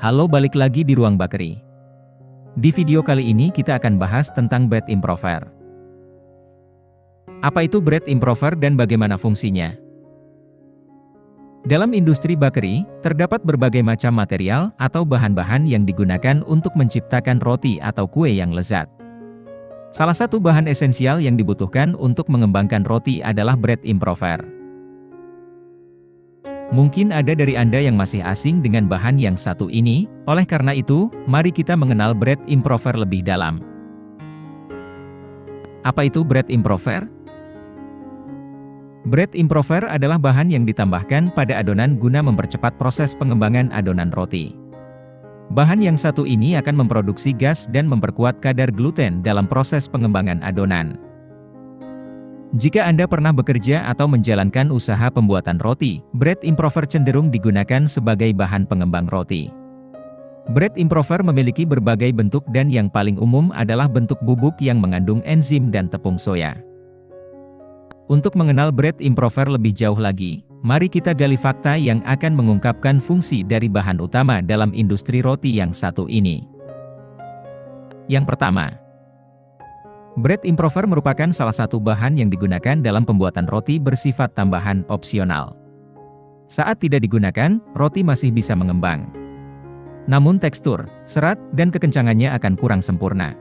Halo, balik lagi di Ruang Bakery. Di video kali ini kita akan bahas tentang bread improver. Apa itu bread improver dan bagaimana fungsinya? Dalam industri bakery, terdapat berbagai macam material atau bahan-bahan yang digunakan untuk menciptakan roti atau kue yang lezat. Salah satu bahan esensial yang dibutuhkan untuk mengembangkan roti adalah bread improver. Mungkin ada dari Anda yang masih asing dengan bahan yang satu ini, oleh karena itu, mari kita mengenal bread improver lebih dalam. Apa itu bread improver? Bread improver adalah bahan yang ditambahkan pada adonan guna mempercepat proses pengembangan adonan roti. Bahan yang satu ini akan memproduksi gas dan memperkuat kadar gluten dalam proses pengembangan adonan. Jika Anda pernah bekerja atau menjalankan usaha pembuatan roti, bread improver cenderung digunakan sebagai bahan pengembang roti. Bread improver memiliki berbagai bentuk dan yang paling umum adalah bentuk bubuk yang mengandung enzim dan tepung soya. Untuk mengenal bread improver lebih jauh lagi, mari kita gali fakta yang akan mengungkapkan fungsi dari bahan utama dalam industri roti yang satu ini. Yang pertama, bread improver merupakan salah satu bahan yang digunakan dalam pembuatan roti bersifat tambahan opsional. Saat tidak digunakan, roti masih bisa mengembang. Namun tekstur, serat, dan kekencangannya akan kurang sempurna.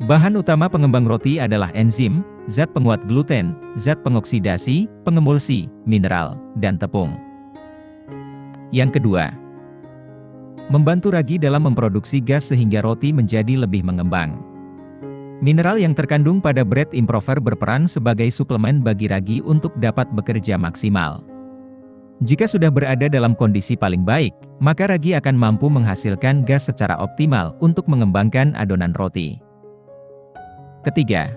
Bahan utama pengembang roti adalah enzim, zat penguat gluten, zat pengoksidasi, pengemulsi, mineral, dan tepung. Yang kedua, membantu ragi dalam memproduksi gas sehingga roti menjadi lebih mengembang. Mineral yang terkandung pada bread improver berperan sebagai suplemen bagi ragi untuk dapat bekerja maksimal. Jika sudah berada dalam kondisi paling baik, maka ragi akan mampu menghasilkan gas secara optimal untuk mengembangkan adonan roti. Ketiga,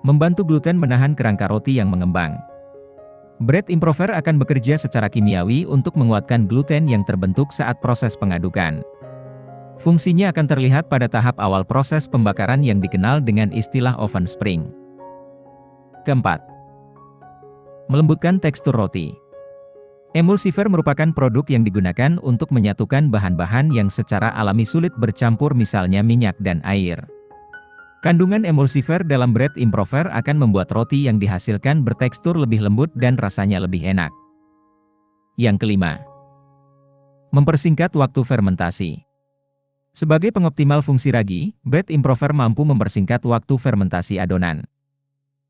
membantu gluten menahan kerangka roti yang mengembang. Bread improver akan bekerja secara kimiawi untuk menguatkan gluten yang terbentuk saat proses pengadukan. Fungsinya akan terlihat pada tahap awal proses pembakaran yang dikenal dengan istilah oven spring. Keempat, melembutkan tekstur roti. Emulsifer merupakan produk yang digunakan untuk menyatukan bahan-bahan yang secara alami sulit bercampur, misalnya minyak dan air. Kandungan emulsifer dalam bread improver akan membuat roti yang dihasilkan bertekstur lebih lembut dan rasanya lebih enak. Yang kelima, mempersingkat waktu fermentasi. Sebagai pengoptimal fungsi ragi, bread improver mampu mempersingkat waktu fermentasi adonan.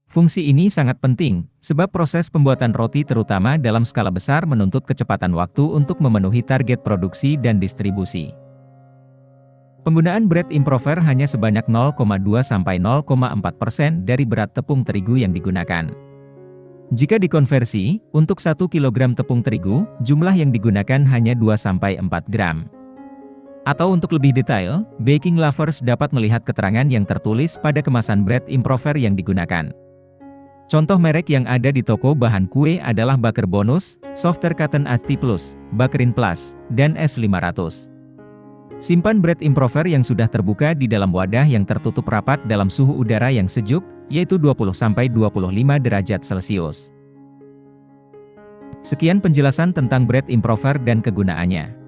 Fungsi ini sangat penting, sebab proses pembuatan roti terutama dalam skala besar menuntut kecepatan waktu untuk memenuhi target produksi dan distribusi. Penggunaan bread improver hanya sebanyak 0,2–0,4% dari berat tepung terigu yang digunakan. Jika dikonversi, untuk 1 kg tepung terigu, jumlah yang digunakan hanya 2–4 gram. Atau untuk lebih detail, baking lovers dapat melihat keterangan yang tertulis pada kemasan bread improver yang digunakan. Contoh merek yang ada di toko bahan kue adalah Baker Bonus, Softer Cotton AT Plus, Bakerin Plus, dan S500. Simpan bread improver yang sudah terbuka di dalam wadah yang tertutup rapat dalam suhu udara yang sejuk, yaitu 20–25 derajat Celcius. Sekian penjelasan tentang bread improver dan kegunaannya.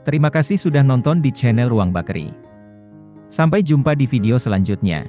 Terima kasih sudah nonton di channel Ruang Bakery. Sampai jumpa di video selanjutnya.